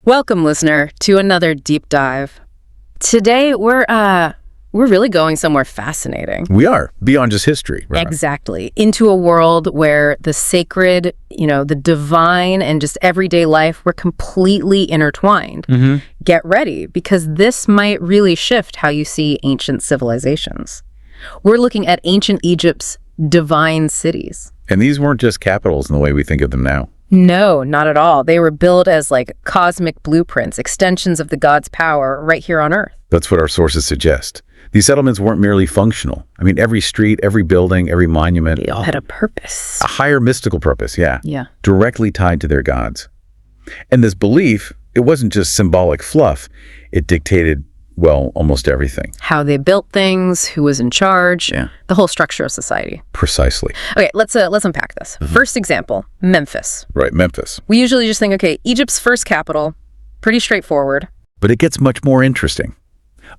Welcome, listener, to another deep dive. Today, we're really going somewhere fascinating. We are, beyond just history. Right? Exactly. Into a world where the sacred, the divine, and just everyday life were completely intertwined. Get ready, because this might really shift how you see ancient civilizations. We're looking at ancient Egypt's divine cities. And these weren't just capitals in the way we think of them now. No, not at all. They were built as cosmic blueprints, extensions of the god's power right here on Earth. That's what our sources suggest. These settlements weren't merely functional. I mean, every street, every building, every monument. They all had a purpose. A higher mystical purpose, yeah. Yeah. Directly tied to their gods. And this belief, it wasn't just symbolic fluff. It dictated, well, almost everything. How they built things, who was in charge, the whole structure of society. Precisely. Okay, let's unpack this. First example, Memphis. Right, Memphis. We usually just think, okay, Egypt's first capital, pretty straightforward. But it gets much more interesting.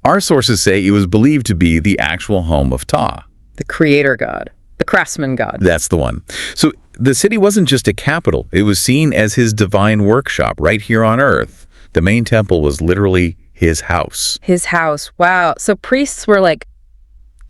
Our sources say it was believed to be the actual home of Ptah. The creator god, the craftsman god. That's the one. So the city wasn't just a capital. It was seen as his divine workshop right here on Earth. The main temple was literally his house. His house. Wow. So priests were like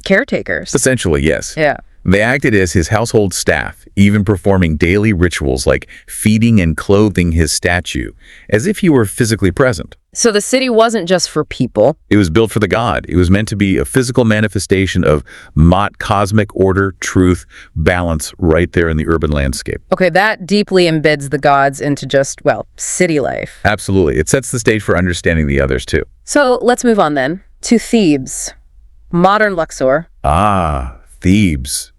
caretakers. Essentially, yes. Yeah. They acted as his household staff, even performing daily rituals like feeding and clothing his statue, as if he were physically present. So the city wasn't just for people. It was built for the god. It was meant to be a physical manifestation of cosmic order, truth, balance right there in the urban landscape. Okay, that deeply embeds the gods into just, city life. Absolutely. It sets the stage for understanding the others, too. So let's move on then to Thebes, modern Luxor. Ah, Thebes.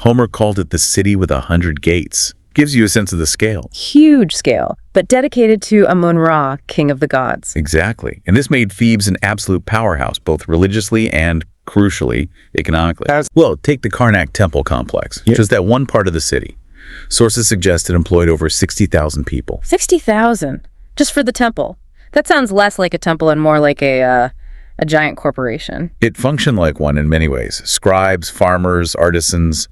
Homer called it the city with 100 gates. Gives you a sense of the scale. Huge scale, but dedicated to Amun-Ra, king of the gods. Exactly. And this made Thebes an absolute powerhouse, both religiously and, crucially, economically. Well, take the Karnak temple complex, just that one part of the city. Sources suggest it employed over 60,000 people. 60,000? Just for the temple? That sounds less like a temple and more like a giant corporation. It functioned like one in many ways. Scribes, farmers, artisans,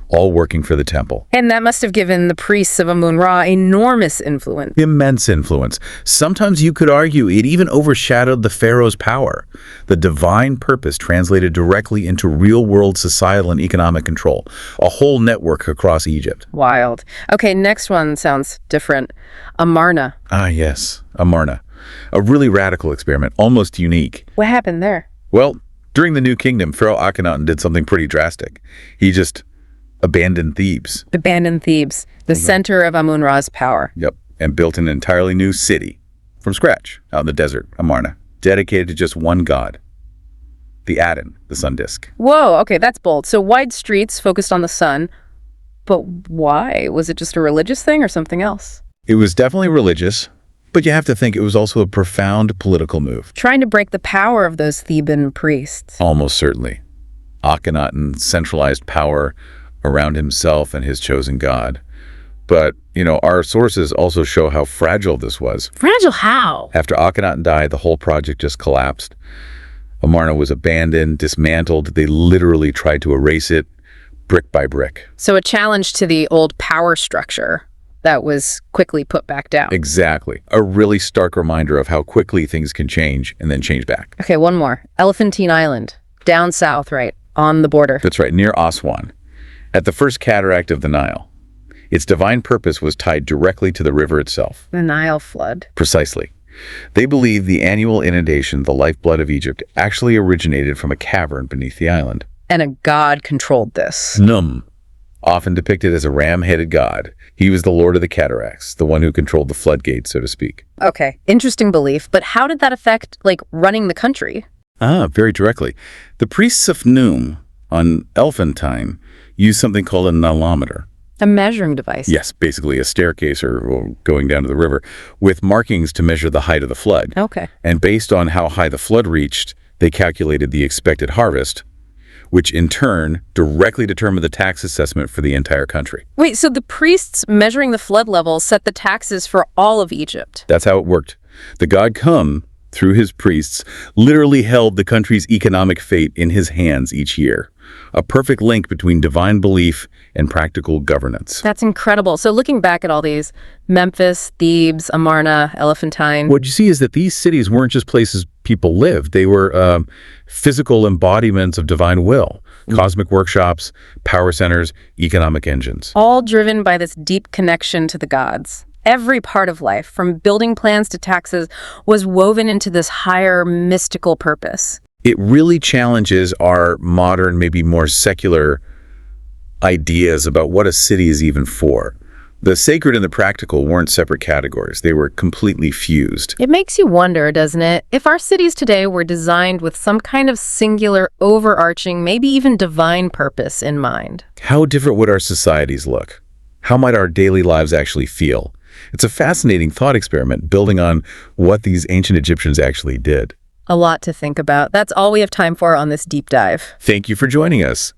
all working for the temple. And that must have given the priests of Amun-Ra enormous influence. Immense influence. Sometimes you could argue it even overshadowed the pharaoh's power. The divine purpose translated directly into real-world societal and economic control. A whole network across Egypt. Wild. Okay, next one sounds different. Amarna. Ah, yes. Amarna. A really radical experiment, almost unique. What happened there? Well, during the New Kingdom, Pharaoh Akhenaten did something pretty drastic. He just abandoned Thebes. Abandoned Thebes, the center of Amun-Ra's power. Yep, and built an entirely new city from scratch out in the desert, Amarna, dedicated to just one god, the Aten, the sun disk. Whoa, okay, that's bold. So wide streets focused on the sun, but why? Was it just a religious thing or something else? It was definitely religious, but you have to think it was also a profound political move. Trying to break the power of those Theban priests. Almost certainly. Akhenaten centralized power around himself and his chosen god. But, our sources also show how fragile this was. Fragile how? After Akhenaten died, the whole project just collapsed. Amarna was abandoned, dismantled. They literally tried to erase it brick by brick. So a challenge to the old power structure that was quickly put back down. Exactly. A really stark reminder of how quickly things can change and then change back. Okay, one more. Elephantine Island, down south, right, on the border. That's right, near Aswan, at the first cataract of the Nile. Its divine purpose was tied directly to the river itself. The Nile flood. Precisely. They believe the annual inundation, the lifeblood of Egypt, actually originated from a cavern beneath the island. And a god controlled this. Num, often depicted as a ram-headed god. He was the lord of the cataracts, the one who controlled the floodgates, so to speak. Okay, interesting belief, but how did that affect, running the country? Very directly. The priests of Num, on Elephantine, used something called a nilometer. A measuring device. Yes, basically a staircase or going down to the river, with markings to measure the height of the flood. Okay. And based on how high the flood reached, they calculated the expected harvest, which in turn directly determined the tax assessment for the entire country. Wait, so the priests measuring the flood level set the taxes for all of Egypt? That's how it worked. The god Cum through his priests, literally held the country's economic fate in his hands each year. A perfect link between divine belief and practical governance. That's incredible. So looking back at all these, Memphis, Thebes, Amarna, Elephantine. What you see is that these cities weren't just places people lived. They were physical embodiments of divine will. Cosmic workshops, power centers, economic engines. All driven by this deep connection to the gods. Every part of life, from building plans to taxes, was woven into this higher mystical purpose. It really challenges our modern, maybe more secular ideas about what a city is even for. The sacred and the practical weren't separate categories. They were completely fused. It makes you wonder, doesn't it, if our cities today were designed with some kind of singular, overarching, maybe even divine purpose in mind. How different would our societies look? How might our daily lives actually feel? It's a fascinating thought experiment building on what these ancient Egyptians actually did. A lot to think about. That's all we have time for on this deep dive. Thank you for joining us.